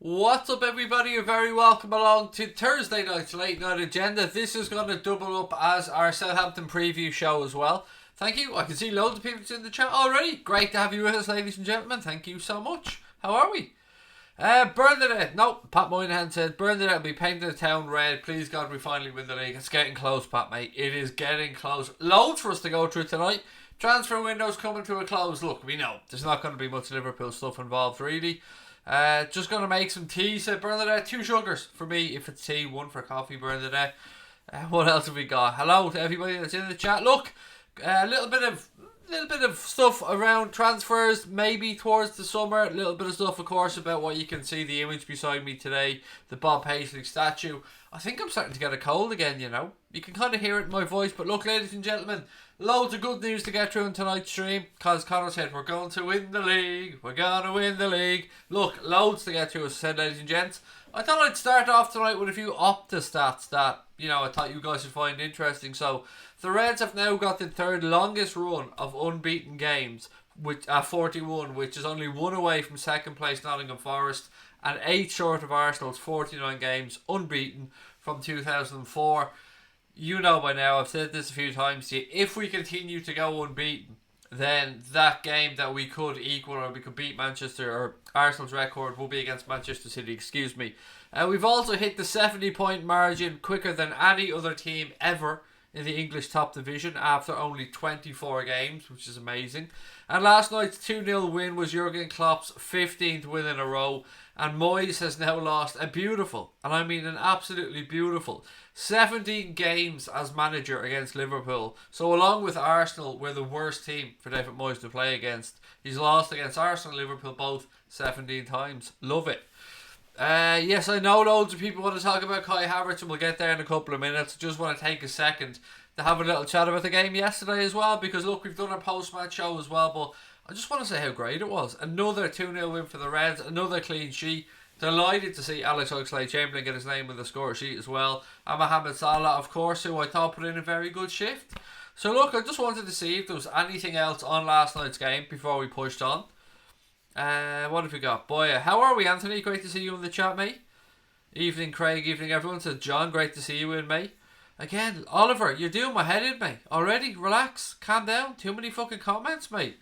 What's up, everybody? You're very welcome along to Thursday night's late night agenda. This is going to double up as our Southampton preview show as well. Thank you. I can see loads of people in the chat already. Great to have you with us, ladies and gentlemen. Thank you so much. How are we? Bernadette. No, Pat Moynihan said Bernadette will be painting the town red. Please God, we finally win the league. It's getting close, Pat, mate. It is getting close. Loads for us to go through tonight. Transfer window's coming to a close. Look, we know there's not going to be much Liverpool stuff involved, really. Just going to make some tea, said Bernadette. 2 sugars for me if it's tea, 1 for coffee, Bernadette. What else have we got? Hello to everybody that's in the chat. Look, a little bit of stuff around transfers, maybe towards the summer. A little bit of stuff, of course, about what you can see, the image beside me today, the Bob Paisley statue. I think I'm starting to get a cold again, you know. You can kind of hear it in my voice, but look, ladies and gentlemen, loads of good news to get through in tonight's stream, because Connor said we're going to win the league. We're going to win the league. Look, loads to get through, as I said, ladies and gents. I thought I'd start off tonight with a few Opta stats that, you know, I thought you guys would find interesting. So, the Reds have now got the 3rd longest run of unbeaten games, with 41, which is only 1 away from 2nd place Nottingham Forest, and 8 short of Arsenal's 49 games unbeaten from 2004. You know by now, I've said this a few times to you, if we continue to go unbeaten, then that game that we could equal or we could beat Manchester, or Arsenal's record will be against Manchester City, excuse me. We've also hit the 70-point margin quicker than any other team ever in the English top division after only 24 games, which is amazing. And last night's 2-0 win was Jurgen Klopp's 15th win in a row, and Moyes has now lost a beautiful, and I mean an absolutely beautiful, 17 games as manager against Liverpool. So along with Arsenal, we're the worst team for David Moyes to play against. He's lost against Arsenal and Liverpool both 17 times. Love it. Yes, I know loads of people want to talk about Kai Havertz, and we'll get there in a couple of minutes. Just want to take a second to have a little chat about the game yesterday as well, because look, we've done a post-match show as well, but I just want to say how great it was. Another 2-0 win for the Reds, another clean sheet. Delighted to see Alex Oxlade-Chamberlain get his name on the score sheet as well. And Mohamed Salah, of course, who I thought put in a very good shift. So look, I just wanted to see if there was anything else on last night's game before we pushed on. What have we got? Boya, how are we, Anthony? Great to see you in the chat, mate. Evening, Craig. Evening, everyone. Said John, great to see you in, mate. Again, Oliver, you're doing my head in, mate. Already? Relax. Calm down. Too many fucking comments, mate.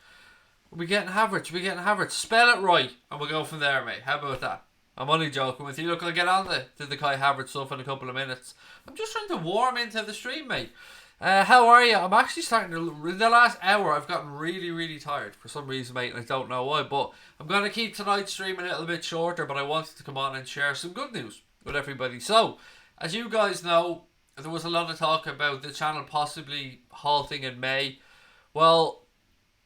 We getting Havertz. We getting Havertz. Spell it right, and we'll go from there, mate. How about that? I'm only joking with you. Look, I'll get on to the Kai Havertz stuff in a couple of minutes. I'm just trying to warm into the stream, mate. How are you? I'm actually starting to... In the last hour, I've gotten really, really tired for some reason, mate, and I don't know why. But I'm going to keep tonight's stream a little bit shorter, but I wanted to come on and share some good news with everybody. So, as you guys know, there was a lot of talk about the channel possibly halting in May. Well,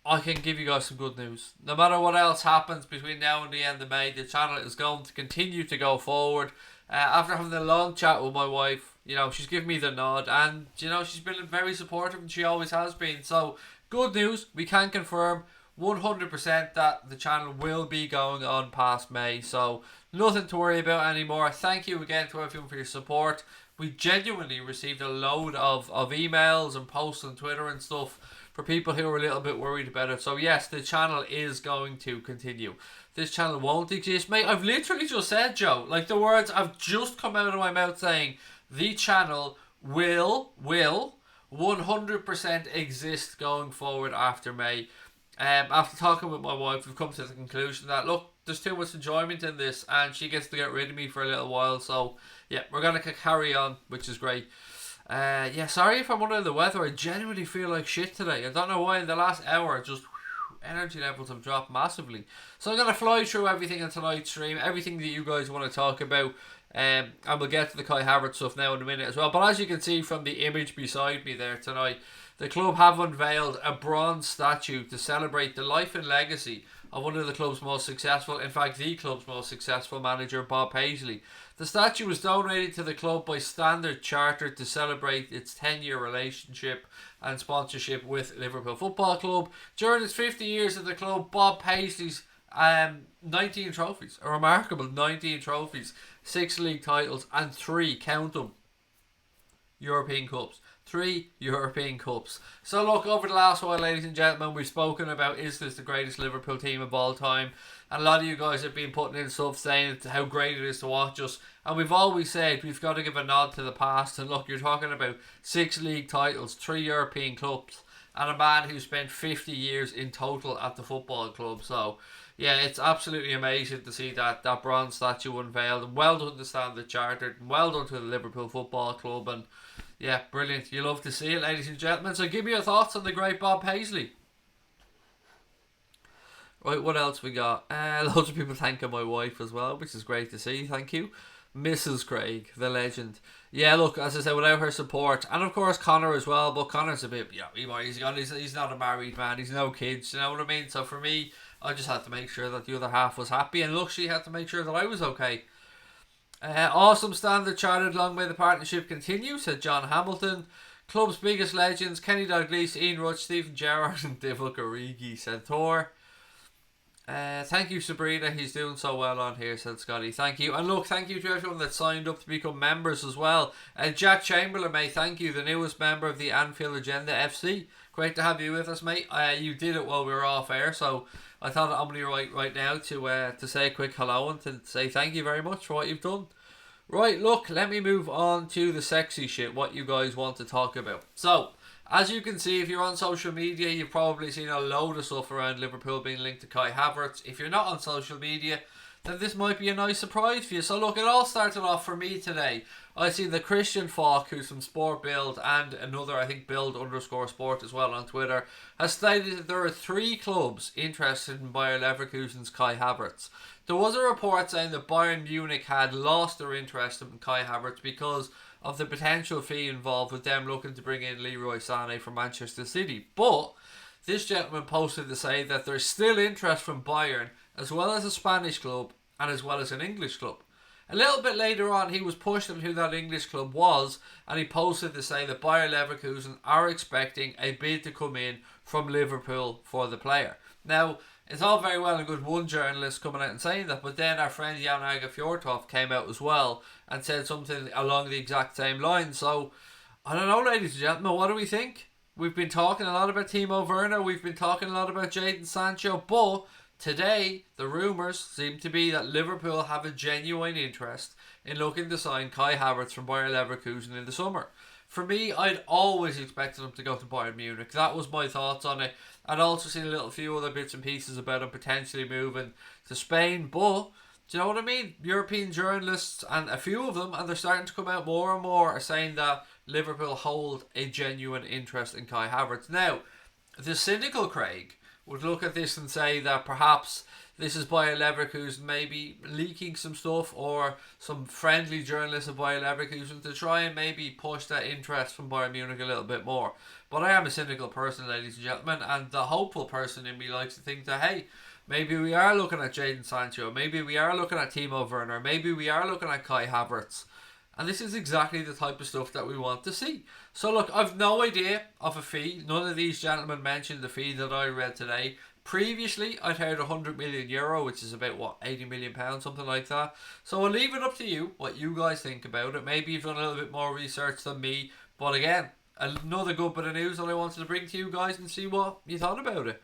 I can give you guys some good news. No matter what else happens between now and the end of May, the channel is going to continue to go forward. After having a long chat with my wife, you know, she's given me the nod, and, you know, she's been very supportive, and she always has been. So, good news, we can confirm 100% that the channel will be going on past May. So, nothing to worry about anymore. Thank you again to everyone for your support. We genuinely received a load of emails and posts on Twitter and stuff for people who are a little bit worried about it. So yes, the channel is going to continue. This channel won't exist, mate. I've literally just said, Joe, like the words have just come out of my mouth saying the channel will 100% exist going forward after May. After talking with my wife, we've come to the conclusion that, look, there's too much enjoyment in this, and she gets to get rid of me for a little while. So yeah, we're going to carry on, which is great. Yeah, sorry if I'm under the weather. I genuinely feel like shit today. I don't know why. In the last hour, just energy levels have dropped massively. So I'm going to fly through everything in tonight's stream, everything that you guys want to talk about. And we'll get to the Kai Havertz stuff now in a minute as well. But as you can see from the image beside me there tonight, the club have unveiled a bronze statue to celebrate the life and legacy of one of the club's most successful, in fact the club's most successful manager, Bob Paisley. The statue was donated to the club by Standard Chartered to celebrate its 10-year relationship and sponsorship with Liverpool Football Club. During its 50 years at the club, Bob Paisley's 19 trophies, a remarkable 19 trophies, 6 league titles and 3, count them, European Cups. 3 European Cups. So look, over the last while, ladies and gentlemen, we've spoken about, is this the greatest Liverpool team of all time? And a lot of you guys have been putting in stuff saying how great it is to watch us. And we've always said we've got to give a nod to the past. And look, you're talking about 6 league titles, 3 European Cups, and a man who spent 50 years in total at the football club. So yeah, it's absolutely amazing to see that bronze statue unveiled. And well done to Standard Chartered, and well done to the Liverpool Football Club. And yeah, brilliant. You love to see it, ladies and gentlemen. So give me your thoughts on the great Bob Paisley. Right, what else we got? Loads of people thanking my wife as well, which is great to see. Thank you. Mrs. Craig, the legend. Yeah, look, as I said, without her support, and of course Connor as well, but Connor's a bit, he's not a married man, he's no kids, you know what I mean? So for me, I just had to make sure that the other half was happy, and look, she had to make sure that I was okay. Awesome Standard Chartered, long may the partnership continue, said John Hamilton. Club's biggest legends, Kenny Dalglish, Ian Rush, Stephen Gerrard and Divock Origi, said Thor. Thank you, Sabrina. He's doing so well on here, said Scotty. Thank you. And look, thank you to everyone that signed up to become members as well. Jack Chamberlain, mate, thank you. The newest member of the Anfield Agenda FC. Great to have you with us, mate. You did it while we were off air, so I thought I'm only right now to say a quick hello and to say thank you very much for what you've done. Right, look, let me move on to the sexy shit, what you guys want to talk about. So, as you can see, if you're on social media, you've probably seen a load of stuff around Liverpool being linked to Kai Havertz. If you're not on social media, then this might be a nice surprise for you. So look, it all started off for me today. I seen the Christian Falk, who's from Sport Build, and another, I think, Build_Sport as well on Twitter, has stated that there are 3 clubs interested in Bayer Leverkusen's Kai Havertz. There was a report saying that Bayern Munich had lost their interest in Kai Havertz because of the potential fee involved with them looking to bring in Leroy Sané from Manchester City. But this gentleman posted to say that there's still interest from Bayern, as well as a Spanish club and as well as an English club. A little bit later on, he was pushed on who that English club was, and he posted to say that Bayer Leverkusen are expecting a bid to come in from Liverpool for the player. Now, it's all very well and good one journalist coming out and saying that, but then our friend Jan Aga Fjorthoff came out as well and said something along the exact same line. So, I don't know, ladies and gentlemen, what do we think? We've been talking a lot about Timo Werner, we've been talking a lot about Jadon Sancho, but today the rumours seem to be that Liverpool have a genuine interest in looking to sign Kai Havertz from Bayer Leverkusen in the summer. For me, I'd always expected him to go to Bayern Munich. That was my thoughts on it. I'd also seen a few other bits and pieces about him potentially moving to Spain. But, do you know what I mean? European journalists, and a few of them, and they're starting to come out more and more, are saying that Liverpool hold a genuine interest in Kai Havertz. Now, the cynical Craig would look at this and say that perhaps this is Bayer Leverkusen maybe leaking some stuff, or some friendly journalists of Bayer Leverkusen to try and maybe push that interest from Bayern Munich a little bit more. But I am a cynical person, ladies and gentlemen, and the hopeful person in me likes to think that, hey, maybe we are looking at Jadon Sancho, maybe we are looking at Timo Werner, maybe we are looking at Kai Havertz. And this is exactly the type of stuff that we want to see. So look, I've no idea of a fee. None of these gentlemen mentioned the fee that I read today. Previously, I'd heard €100 million, which is about, £80 million, something like that. So I'll leave it up to you, what you guys think about it. Maybe you've done a little bit more research than me. But again, another good bit of news that I wanted to bring to you guys and see what you thought about it.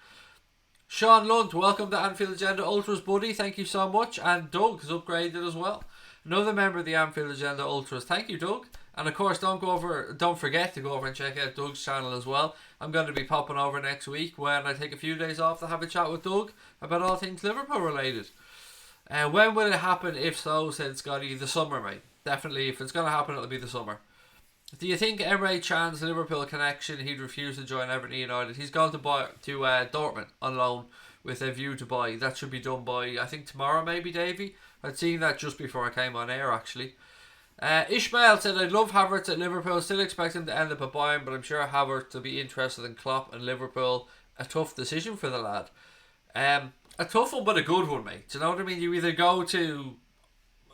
Sean Lunt, welcome to Anfield Agenda Ultras, buddy. Thank you so much. And Doug has upgraded as well. Another member of the Anfield Agenda Ultras. Thank you, Doug. And of course, don't forget to go over and check out Doug's channel as well. I'm going to be popping over next week when I take a few days off to have a chat with Doug about all things Liverpool related. When will it happen? If so, said Scotty, the summer, mate. Definitely, if it's going to happen, it'll be the summer. Do you think Emre Can's Liverpool connection, he'd refuse to join Everton United? He's gone to Dortmund on loan with a view to buy. That should be done by, I think, tomorrow maybe, Davey. I'd seen that just before I came on air, actually. Ishmael said, I'd love Havertz at Liverpool. Still expect him to end up at Bayern, but I'm sure Havertz will be interested in Klopp and Liverpool. A tough decision for the lad. A tough one, but a good one, mate. Do you know what I mean? You either go to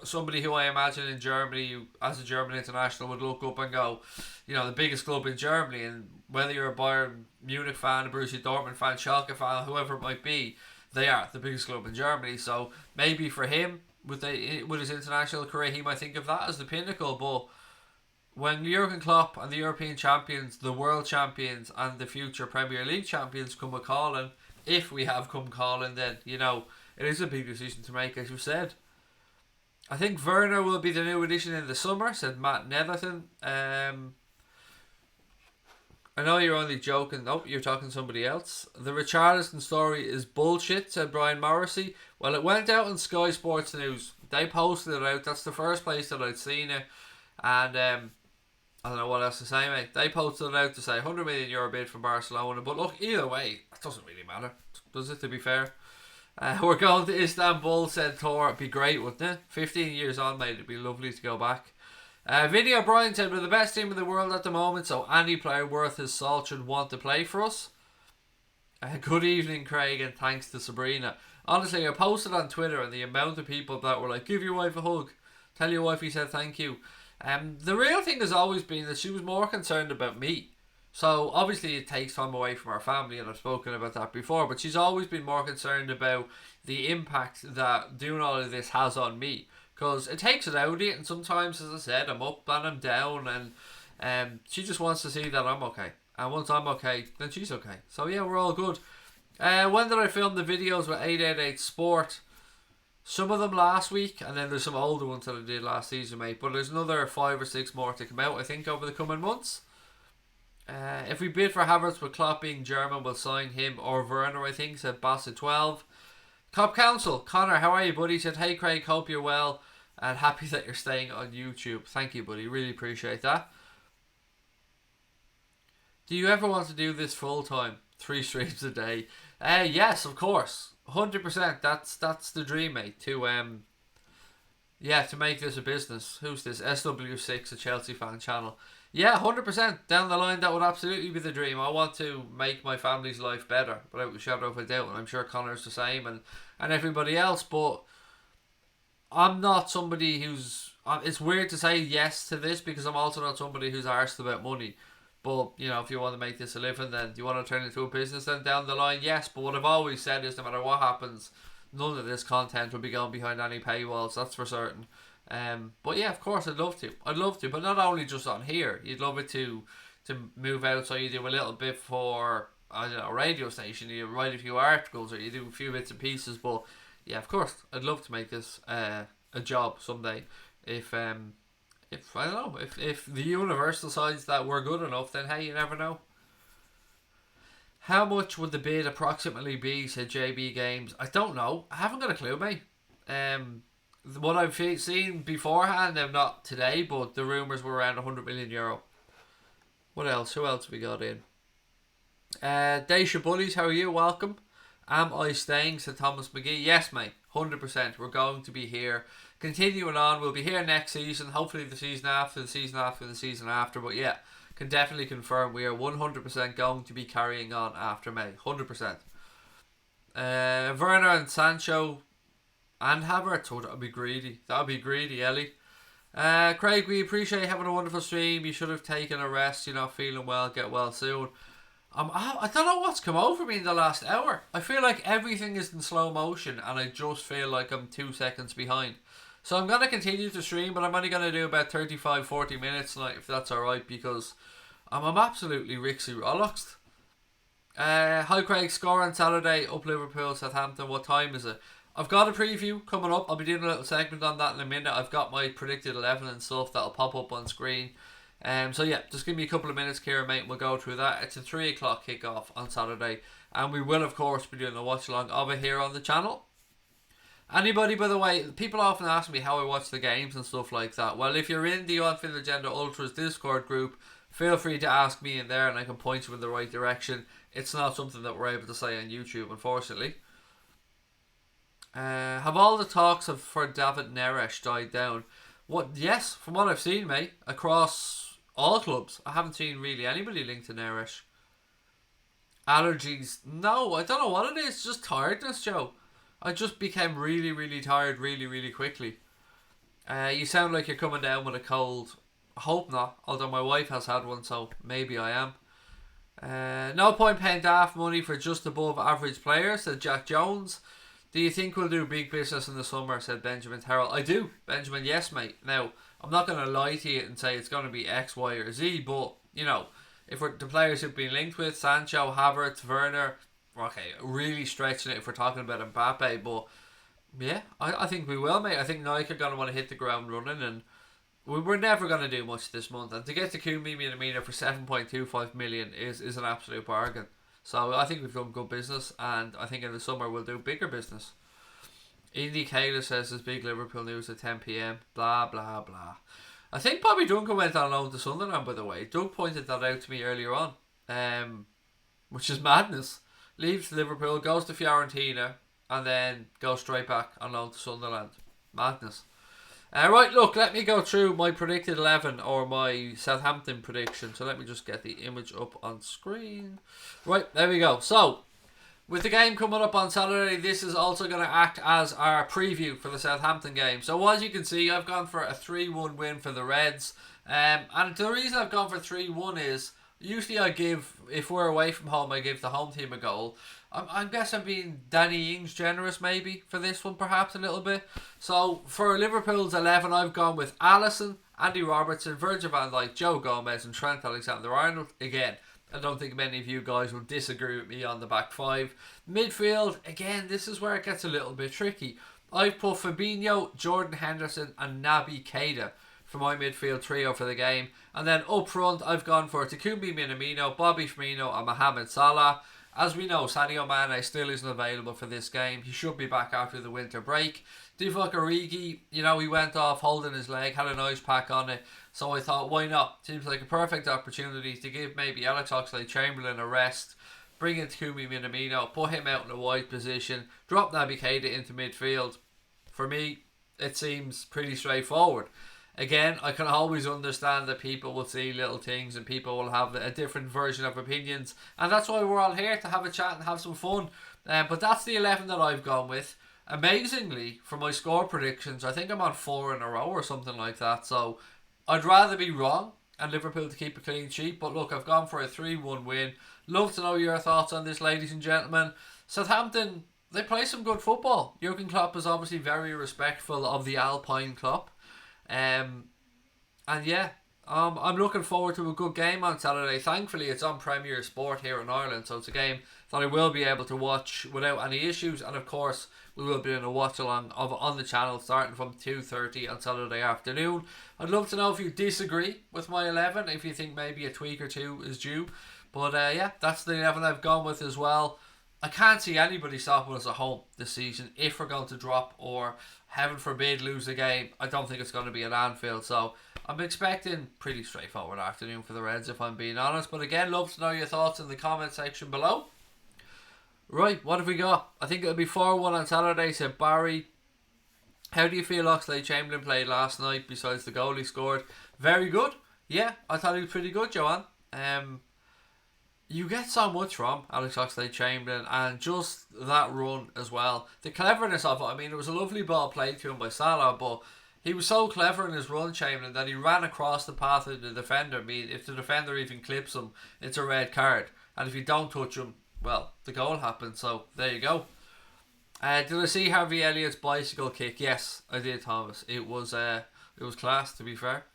somebody who I imagine in Germany, who, as a German international, would look up and go, the biggest club in Germany, and whether you're a Bayern Munich fan, a Borussia Dortmund fan, Schalke fan, whoever it might be, they are the biggest club in Germany. So maybe for him, with his international career, he might think of that as the pinnacle. But when Jurgen Klopp and the European champions, the world champions, and the future Premier League champions come a calling, if we have come calling, then, you know, it is a big decision to make, as you said. I think Werner will be the new addition in the summer, said Matt Netherton. I know you're only joking. Oh, you're talking to somebody else. The Richarlison story is bullshit, said Brian Morrissey. Well, it went out on Sky Sports News. They posted it out. That's the first place that I'd seen it. And I don't know what else to say, mate. They posted it out to say €100 million bid from Barcelona. But look, either way, it doesn't really matter, does it, to be fair? We're going to Istanbul, said Thor. It'd be great, wouldn't it? 15 years on, mate. It'd be lovely to go back. Vinny O'Brien said, we're the best team in the world at the moment, so any player worth his salt should want to play for us. Good evening, Craig, and thanks to Sabrina. Honestly, I posted on Twitter, and the amount of people that were like, give your wife a hug, tell your wife he said thank you. The real thing has always been that she was more concerned about me. So obviously it takes time away from our family, and I've spoken about that before, but she's always been more concerned about the impact that doing all of this has on me, because it takes it out of you, and sometimes, as I said, I'm up and I'm down, and she just wants to see that I'm okay, and once I'm okay, then she's okay. So yeah, we're all good. When did I film the videos with 888 Sport? Some of them last week, and then there's some older ones that I did last season, mate, but there's another 5 or 6 more to come out, I think, over the coming months. If we bid for Havertz with Klopp being German, we'll sign him or Werner, I think, said Bassett12. Cop Council, Connor, how are you, buddy? Said, hey Craig, hope you're well and happy that you're staying on YouTube. Thank you, buddy, really appreciate that. Do you ever want to do this full time? 3 streams a day? Yes, of course, 100%. That's the dream, mate. To make this a business. Who's this? SW6, a Chelsea fan channel. Yeah, 100%. Down the line, that would absolutely be the dream. I want to make my family's life better, without a shadow of a doubt, and I'm sure Connor's the same, and everybody else, but I'm not somebody who's... It's weird to say yes to this, because I'm also not somebody who's arsed about money. But, you know, if you want to make this a living, then do you want to turn it into a business, then down the line, yes. But what I've always said is, no matter what happens, none of this content will be going behind any paywalls, that's for certain. But yeah, of course, I'd love to, but not only just on here. You'd love it to move out, so you do a little bit for, I don't know, a radio station, you write a few articles, or you do a few bits and pieces. But yeah, of course, I'd love to make this a job someday. If I don't know, if the universe decides that we're good enough, then hey, you never know. How much would the bid approximately be, said JB Games? I don't know. I haven't got a clue, mate. What I've seen beforehand, not today, but the rumours were around €100 million. What else? Who else have we got in? Daisha Bullies, how are you? Welcome. Am I staying, said Thomas McGee? Yes, mate. 100%. We're going to be here. Continuing on, we'll be here next season. Hopefully the season after, the season after, the season after. But yeah, can definitely confirm we are 100% going to be carrying on after May. 100%. Werner and Sancho... and Havertz, that would be greedy. That would be greedy, Ellie. Craig, we appreciate having a wonderful stream. You should have taken a rest. You're not feeling well. Get well soon. I don't know what's come over me in the last hour. I feel like everything is in slow motion, and I just feel like I'm 2 seconds behind. So I'm going to continue to stream, but I'm only going to do about 35-40 minutes tonight, if that's alright, because I'm absolutely Rixie Rolloxed. Hi Craig, score on Saturday, up Liverpool, Southampton. What time is it? I've got a preview coming up. I'll be doing a little segment on that in a minute. I've got my predicted 11 and stuff that'll pop up on screen. So yeah, just give me a couple of minutes, Kieran, mate, and we'll go through that. It's a 3 o'clock kickoff on Saturday, and we will, of course, be doing a watch-along of it here on the channel. Anybody, by the way, people often ask me how I watch the games and stuff like that. Well, if you're in the Anfield Agenda Ultras Discord group, feel free to ask me in there, and I can point you in the right direction. It's not something that we're able to say on YouTube, unfortunately. Have all the talks for David Neres died down? Yes, from what I've seen, mate, across all clubs. I haven't seen really anybody linked to Neres. Allergies? No, I don't know what it is. Just tiredness, Joe. I just became really, really tired really, really quickly. You sound like you're coming down with a cold. I hope not, although my wife has had one, so maybe I am. No point paying daft money for just above average players, said Jack Jones. Do you think we'll do big business in the summer, said Benjamin Terrell. I do, Benjamin, yes mate. Now, I'm not going to lie to you and say it's going to be X, Y or Z, but, you know, if we're the players who've been linked with, Sancho, Havertz, Werner, okay, really stretching it if we're talking about Mbappe, but yeah, I think we will, mate. I think Nike are going to want to hit the ground running, and we're never going to do much this month. And to get to Minamino for 7.25 million is an absolute bargain. So I think we've done good business, and I think in the summer we'll do bigger business. Indy Kayla says there's big Liverpool news at 10 p.m. Blah, blah, blah. I think Bobby Duncan went on loan to Sunderland, by the way. Doug pointed that out to me earlier on, which is madness. Leaves Liverpool, goes to Fiorentina, and then goes straight back on loan to Sunderland. Madness. Right, look, let me go through my predicted 11 or my Southampton prediction. So let me just get the image up on screen. Right, there we go. So, with the game coming up on Saturday, this is also going to act as our preview for the Southampton game. So as you can see, I've gone for a 3-1 win for the Reds. And the reason I've gone for 3-1 is, usually I give, if we're away from home, I give the home team a goal. I guess I'm being Danny Ings generous maybe for this one, perhaps a little bit. So for Liverpool's 11, I've gone with Alisson, Andy Robertson, Virgil van Dijk, Joe Gomez and Trent Alexander-Arnold. Again, I don't think many of you guys will disagree with me on the back five. Midfield, again, this is where it gets a little bit tricky. I've put Fabinho, Jordan Henderson and Naby Keita for my midfield trio for the game. And then up front, I've gone for Takumi Minamino, Bobby Firmino and Mohamed Salah. As we know, Sadio Mane still isn't available for this game. He should be back after the winter break. Divock Origi, you know, he went off holding his leg, had an ice pack on it. So I thought, why not? Seems like a perfect opportunity to give maybe Alex Oxlade-Chamberlain a rest. Bring in Takumi Minamino, put him out in a wide position. Drop Naby Keita into midfield. For me, it seems pretty straightforward. Again, I can always understand that people will see little things and people will have a different version of opinions. And that's why we're all here, to have a chat and have some fun. But that's the 11 that I've gone with. Amazingly, for my score predictions, I think I'm on 4 in a row or something like that. So I'd rather be wrong and Liverpool to keep a clean sheet. But look, I've gone for a 3-1 win. Love to know your thoughts on this, ladies and gentlemen. Southampton, they play some good football. Jurgen Klopp is obviously very respectful of the Alpine Club. And yeah, I'm looking forward to a good game on Saturday. Thankfully, it's on Premier Sport here in Ireland, so it's a game that I will be able to watch without any issues. And of course, we will be doing a watch along on the channel starting from 2:30 on Saturday afternoon. I'd love to know if you disagree with my 11, if you think maybe a tweak or two is due. But yeah, that's the 11 I've gone with as well. I can't see anybody stopping us at home this season if we're going to drop or, heaven forbid, lose the game. I don't think it's going to be at Anfield, so I'm expecting pretty straightforward afternoon for the Reds, if I'm being honest. But again, love to know your thoughts in the comment section below. Right, what have we got? I think it'll be 4-1 on Saturday, said Barry. How do you feel Oxlade-Chamberlain played last night besides the goal he scored? Very good. Yeah, I thought he was pretty good, Joanne. You get so much from Alex Oxlade-Chamberlain, and just that run as well. The cleverness of it, I mean, it was a lovely ball played to him by Salah, but he was so clever in his run, Chamberlain, that he ran across the path of the defender. I mean, if the defender even clips him, it's a red card. And if you don't touch him, well, the goal happened, so there you go. Did I see Harvey Elliott's bicycle kick? Yes, I did, Thomas. It was class, to be fair.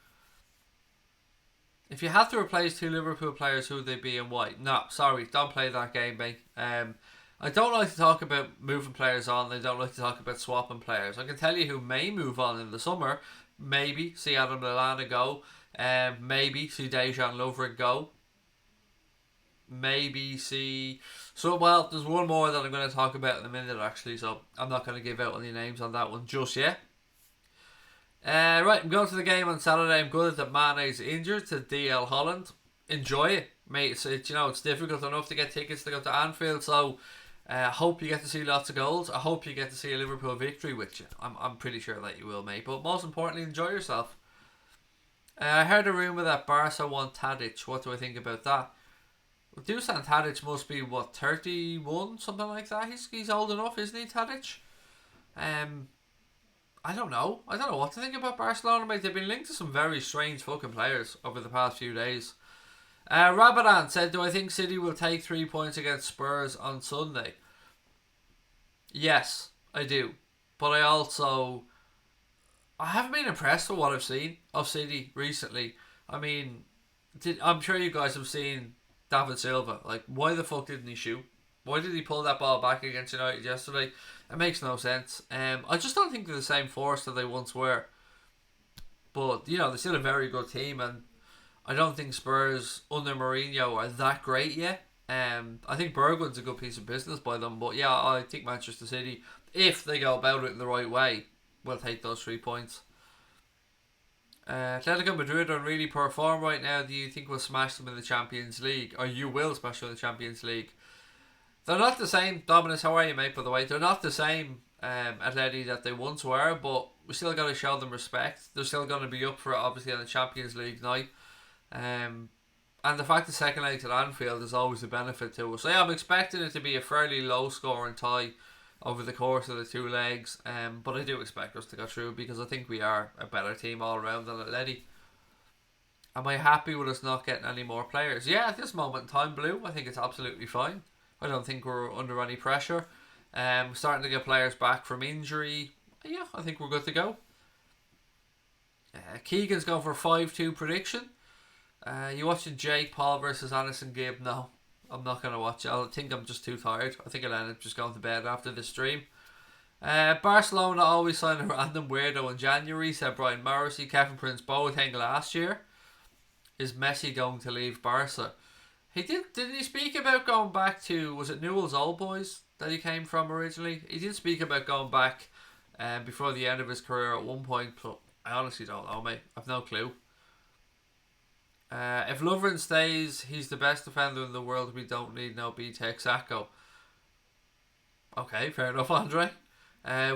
If you had to replace 2 Liverpool players, who would they be and why? No, sorry, don't play that game, mate. I don't like to talk about moving players on. I don't like to talk about swapping players. I can tell you who may move on in the summer. Maybe see Adam Lallana go. Maybe see Dejan Lovren go. Maybe see... So, well, there's one more that I'm going to talk about in a minute, actually. So, I'm not going to give out any names on that one just yet. Right, I'm going to the game on Saturday. I'm good that Mane's injured to DL Holland. Enjoy it, mate. It's you know, it's difficult enough to get tickets to go to Anfield, so I hope you get to see lots of goals. I hope you get to see a Liverpool victory, which I'm pretty sure that you will, mate. But most importantly, enjoy yourself. I heard a rumour that Barca want Tadic. What do I think about that? Well, Dusan Tadic must be, what, 31? Something like that? He's old enough, isn't he, Tadic? I don't know. I don't know what to think about Barcelona, mate. They've been linked to some very strange fucking players over the past few days. Rabadan said, do I think City will take 3 points against Spurs on Sunday? Yes, I do. But I haven't been impressed with what I've seen of City recently. I mean, I'm sure you guys have seen David Silva. Like, why the fuck didn't he shoot? Why did he pull that ball back against United yesterday? It makes no sense. I just don't think they're the same force that they once were. But, they're still a very good team, and I don't think Spurs under Mourinho are that great yet. I think Bergwijn's a good piece of business by them, but yeah, I think Manchester City, if they go about it in the right way, will take those 3 points. Atletico Madrid are in really poor form right now. Do you think we'll smash them in the Champions League? Or you will smash them in the Champions League? They're not the same. Dominus, how are you, mate, by the way? They're not the same Atleti that they once were, but we still got to show them respect. They're still going to be up for it, obviously, on the Champions League night. And the fact the second leg at Anfield is always a benefit to us. So yeah, I'm expecting it to be a fairly low scoring tie over the course of the 2 legs. But I do expect us to go through because I think we are a better team all around than Atleti. Am I happy with us not getting any more players? Yeah, at this moment in time, Blue, I think it's absolutely fine. I don't think we're under any pressure. Starting to get players back from injury. Yeah, I think we're good to go. Keegan's going for a 5-2 prediction. You watching Jake Paul versus Anderson Gibb? No, I'm not going to watch it. I think I'm just too tired. I think I'll end up just going to bed after this stream. Barcelona always sign a random weirdo in January, said Brian Morrissey. Kevin Prince Boateng last year. Is Messi going to leave Barca? Didn't he speak about going back to, was it Newell's Old Boys that he came from originally? He did speak about going back before the end of his career at one point, but I honestly don't know, mate. I've no clue. If Lovren stays, he's the best defender in the world. We don't need no B-Tech Sacco. Okay, fair enough, Andre.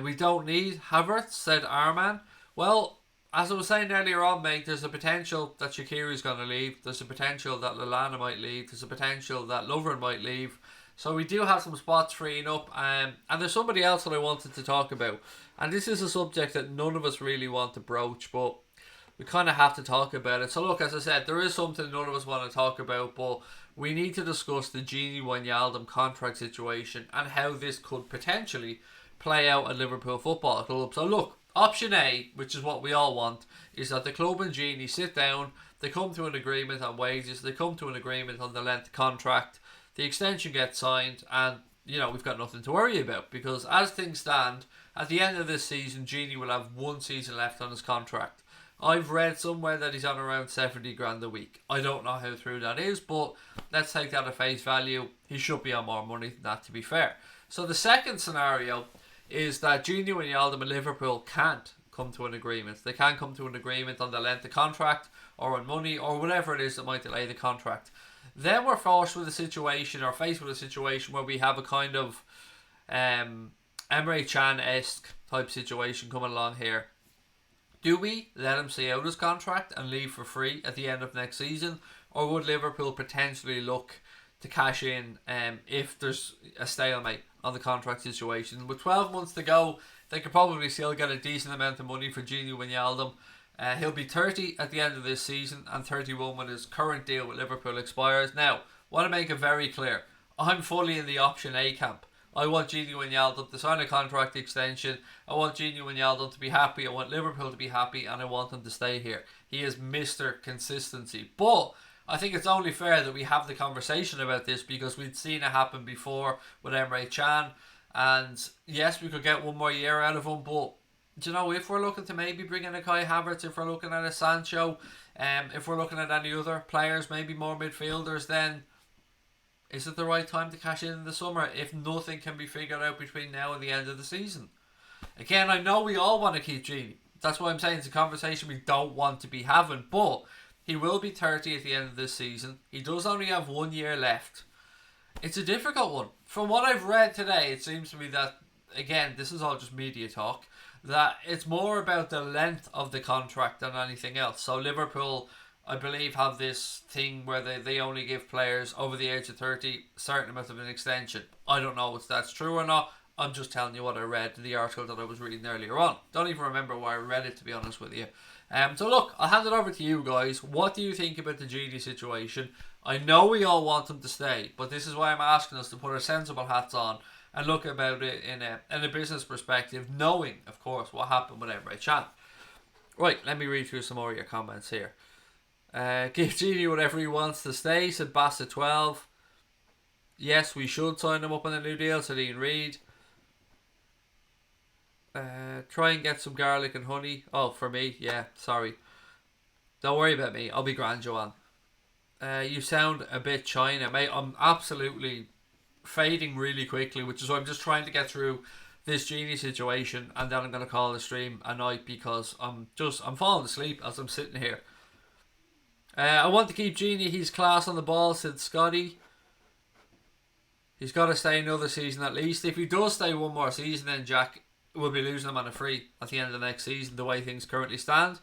We don't need Havertz, said Arman. Well, as I was saying earlier on, mate, there's a potential that Shaqiri's going to leave. There's a potential that Lallana might leave. There's a potential that Lovren might leave. So we do have some spots freeing up. And there's somebody else that I wanted to talk about. And this is a subject that none of us really want to broach, but we kind of have to talk about it. So look, as I said, there is something none of us want to talk about, but we need to discuss the Gini Wijnaldum contract situation and how this could potentially play out at Liverpool Football Club. So look, option A, which is what we all want, is that the club and Gini sit down, they come to an agreement on wages, they come to an agreement on the length of contract, the extension gets signed, and we've got nothing to worry about, because as things stand, at the end of this season, Gini will have 1 season left on his contract. I've read somewhere that he's on around 70 grand a week. I don't know how true that is, but let's take that at face value. He should be on more money than that, to be fair. So the second scenario is that Gini Wijnaldum and Liverpool can't come to an agreement. They can't come to an agreement on the length of contract or on money or whatever it is that might delay the contract. Then we're faced with a situation where we have a kind of Emre Can-esque type situation coming along here. Do we let him see out his contract and leave for free at the end of next season? Or would Liverpool potentially look to cash in if there's a stalemate on the contract situation? With 12 months to go, they could probably still get a decent amount of money for Gini Wijnaldum. He'll be 30 at the end of this season and 31 when his current deal with Liverpool expires. Now, I want to make it very clear. I'm fully in the option A camp. I want Gini Wijnaldum to sign a contract extension. I want Gini Wijnaldum to be happy. I want Liverpool to be happy, and I want him to stay here. He is Mr. Consistency. But I think it's only fair that we have the conversation about this because we'd seen it happen before with Emre Can. And yes, we could get 1 more year out of him, but if we're looking to maybe bring in a Kai Havertz, if we're looking at a Sancho, if we're looking at any other players, maybe more midfielders, then is it the right time to cash in the summer if nothing can be figured out between now and the end of the season? Again, I know we all want to keep Gini. That's why I'm saying it's a conversation we don't want to be having. But he will be 30 at the end of this season. He does only have 1 year left. It's a difficult one. From what I've read today, it seems to me that, again, this is all just media talk, that it's more about the length of the contract than anything else. So Liverpool, I believe, have this thing where they only give players over the age of 30 a certain amount of an extension. I don't know if that's true or not. I'm just telling you what I read in the article that I was reading earlier on. Don't even remember where I read it, to be honest with you. So look, I'll hand it over to you guys. What do you think about the Gini situation? I know we all want him to stay, but this is why I'm asking us to put our sensible hats on and look about it in a business perspective, knowing, of course, what happened with Emre Can. Right, let me read through some more of your comments here. Give Genie whatever he wants to stay, said Bassett 12. Yes, we should sign him up on a new deal, said Ian Reid. Try and get some garlic and honey. Oh, for me, yeah, sorry. Don't worry about me, I'll be grand, Joanne. You sound a bit China, mate. I'm absolutely fading really quickly, which is why I'm just trying to get through this Genie situation, and then I'm going to call the stream a night because I'm falling asleep as I'm sitting here. I want to keep Genie. He's class on the ball, said Scotty. He's got to stay another season at least. If he does stay one more season, then Jack will be losing him on a free at the end of the next season, the way things currently stand.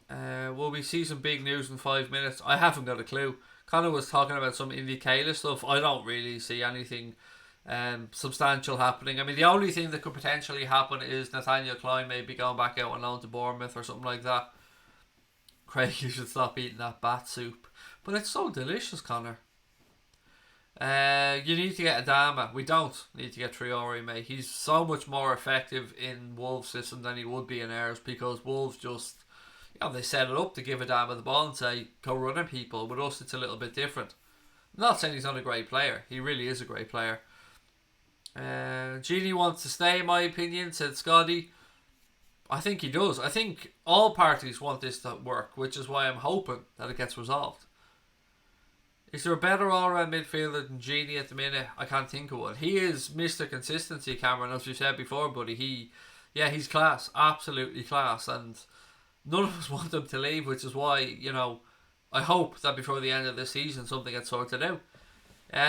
Will we see some big news in 5 minutes? I haven't got a clue. Connor was talking about some Indie Kayla stuff. I don't really see anything substantial happening. I mean, the only thing that could potentially happen is Nathaniel Klein maybe going back out on loan to Bournemouth or something like that. Craig, you should stop eating that bat soup. But it's so delicious, Connor. You need to get Adama. We don't need to get Traore, mate. He's so much more effective in Wolves' system than he would be in ours, because Wolves just, they set it up to give Adama the ball and say, go run at people. With us, it's a little bit different. I'm not saying he's not a great player. He really is a great player. Genie wants to stay, in my opinion, said Scotty. I think he does. I think all parties want this to work, which is why I'm hoping that it gets resolved. Is there a better all-round midfielder than Genie at the minute? I can't think of one. He is Mr. Consistency, Cameron, as we said before, buddy. He's class. Absolutely class. And none of us want him to leave, which is why, I hope that before the end of the season something gets sorted out.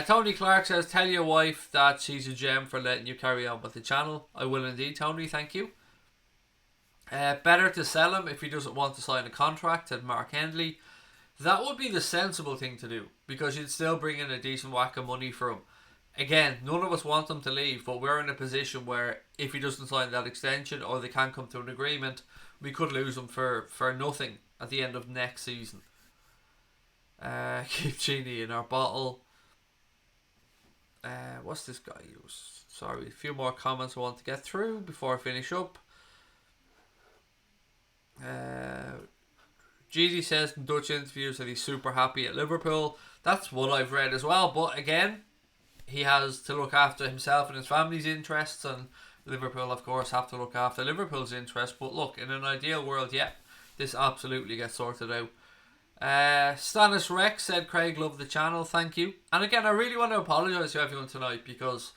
Tony Clark says, tell your wife that she's a gem for letting you carry on with the channel. I will indeed, Tony. Thank you. Better to sell him if he doesn't want to sign a contract, said Mark Hendley. That would be the sensible thing to do, because you'd still bring in a decent whack of money for him. Again, none of us want him to leave, but we're in a position where if he doesn't sign that extension or they can't come to an agreement, we could lose him for nothing at the end of next season. Keep Genie in our bottle. What's this guy use? Sorry, a few more comments I want to get through before I finish up. Genie says in Dutch interviews that he's super happy at Liverpool. That's what I've read as well, but again, he has to look after himself and his family's interests, and Liverpool of course have to look after Liverpool's interests. But look, in an ideal world, this absolutely gets sorted out. Stannis Rex said, Craig, love the channel, thank you. And again, I really want to apologise to everyone tonight, because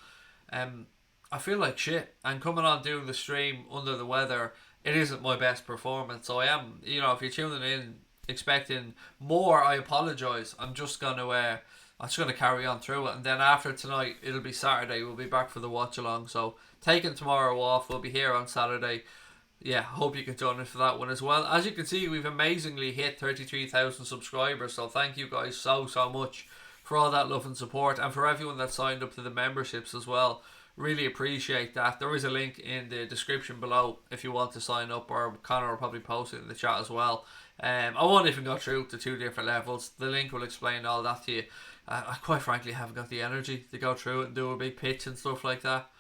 I feel like shit, and coming on doing the stream under the weather, it isn't my best performance. So I am, if you're tuning in expecting more, I apologise. I'm just gonna carry on through it, and then after tonight it'll be Saturday. We'll be back for the watch along, so taking tomorrow off. We'll be here on Saturday. Hope you can join us for that one as well. As you can see, we've amazingly hit 33,000 subscribers, so thank you guys so much for all that love and support, and for everyone that signed up to the memberships as well. Really appreciate that. There is a link in the description below if you want to sign up, or Connor will probably post it in the chat as well. I won't even go through the 2 different levels. The link will explain all that to you. I quite frankly haven't got the energy to go through it and do a big pitch and stuff like that.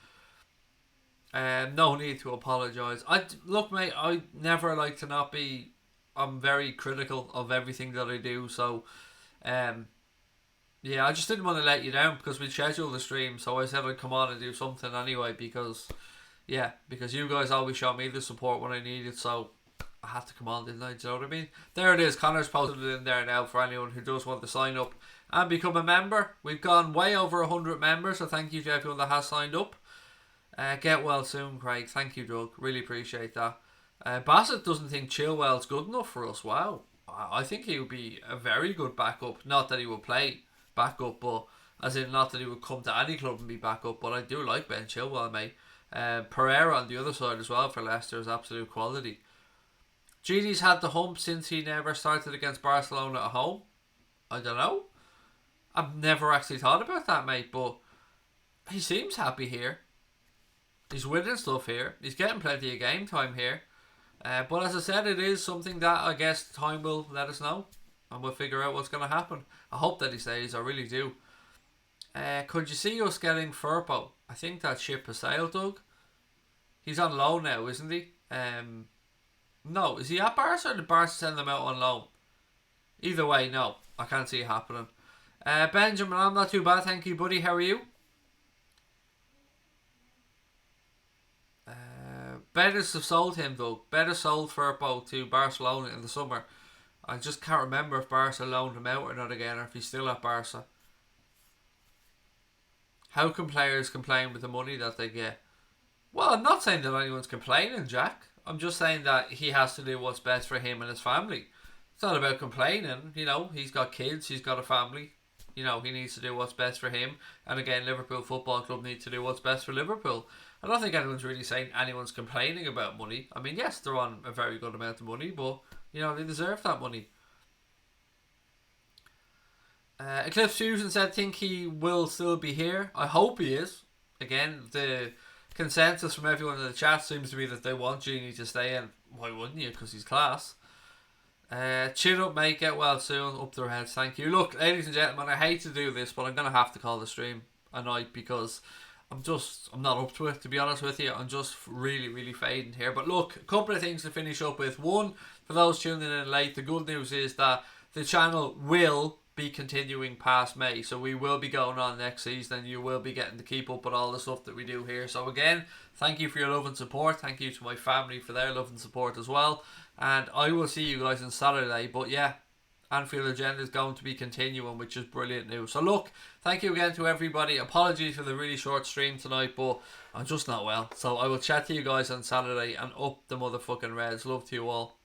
No need to apologise. Look, mate, I never like to not be. I'm very critical of everything that I do, so I just didn't want to let you down, because we scheduled the stream, so I said I'd come on and do something anyway, because you guys always show me the support when I need it, so I had to come on, didn't I? Do you know what I mean? There it is. Connor's posted it in there now for anyone who does want to sign up and become a member. We've gone way over 100 members, so thank you to everyone that has signed up. Get well soon, Craig. Thank you, Doug. Really appreciate that. Bassett doesn't think Chilwell's good enough for us. Wow. I think he would be a very good backup. Not that he would play backup, but as in not that he would come to any club and be backup, but I do like Ben Chilwell, mate. Pereira on the other side as well for Leicester is absolute quality. Genie's had the hump since he never started against Barcelona at home. I don't know. I've never actually thought about that, mate, but he seems happy here. He's winning stuff here. He's getting plenty of game time here. But as I said, it is something that I guess time will let us know, and we'll figure out what's going to happen. I hope that he stays. I really do. Could you see us getting Firpo? I think that ship has sailed, Doug. He's on loan now, isn't he? No, is he at Barca or did Barca send them out on loan? Either way, no. I can't see it happening. Benjamin, I'm not too bad, thank you, buddy. How are you? Better have sold him, Doug. Better sold Firpo to Barcelona in the summer. I just can't remember if Barca loaned him out or not again, or if he's still at Barca. How can players complain with the money that they get? Well, I'm not saying that anyone's complaining, Jack. I'm just saying that he has to do what's best for him and his family. It's not about complaining. You know, he's got kids, he's got a family. You know, he needs to do what's best for him. And again, Liverpool Football Club need to do what's best for Liverpool. I don't think anyone's really saying anyone's complaining about money. I mean, yes, they're on a very good amount of money, but, you know, they deserve that money. Eclipse Fusion said, think he will still be here. I hope he is. Again, the consensus from everyone in the chat seems to be that they want Genie to stay in. Why wouldn't you? Because he's class. Chill up, mate. Get well soon. Up their heads. Thank you. Look, ladies and gentlemen, I hate to do this, but I'm going to have to call the stream a night because I'm not up to it, to be honest with you. I'm just really fading here. But look, a couple of things to finish up with. One, for those tuning in late, the good news is that the channel will be continuing past May, so we will be going on next season. You will be getting to keep up with all the stuff that we do here. So again, thank you for your love and support. Thank you to my family for their love and support as well, and I will see you guys on Saturday. But yeah, Anfield Agenda is going to be continuing, which is brilliant news. So look, thank you again to everybody. Apologies for the really short stream tonight, but I'm just not well, so I will chat to you guys on Saturday, and up the motherfucking Reds. Love to you all.